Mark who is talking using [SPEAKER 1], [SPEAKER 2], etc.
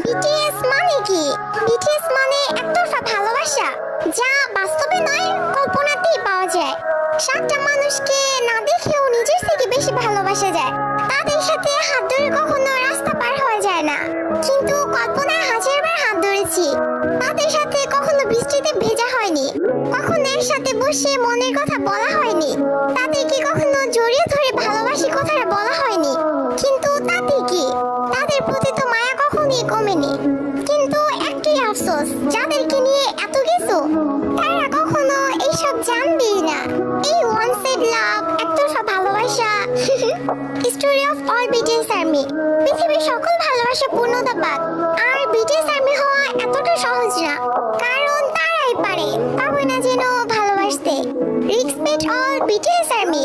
[SPEAKER 1] BTS মানে কি? BTS মানে একতরফা ভালোবাসা, যা বাস্তবে নয় কল্পনাতেই পাওয়া যায়। সাতটা মানুষকে না দেখেও নিজের থেকে বেশি ভালোবাসা যায়। তাদের সাথে হাত ধরে কখনো রাস্তা পার হওয়া যায় না, কিন্তু কল্পনায় হাজারবার হাত ধরেছি। তাদের সাথে কখনো বৃষ্টিতে ভেজা হয়নি, কখনো এর সাথে বসে মনের কথা বলা হয়নি, তাদেরকে কখনো জড়িয়ে ধরে ভালোবাসি কথাটা বলা হয়নি। কিন্তু তাতে কি, তাদের প্রতি তো মায়া কখনোই কমেনি। কিন্তু একটাই আফসোস, যাদেরকে নিয়ে এত কিছু, তারা কখনো এইসব জানবেই না। এই ওয়ান সাইড লাভ, একতরফা ভালোবাসা। Story of all BTS army. পৃথিবীর সকল ভালোবাসা পূর্ণতা পাক, আর বিটিএস আর্মি হওয়া এতটা সহজ না, কারণ তারাই পারে, পাবে না যেন ভালোবাসতে। Respect all BTS army.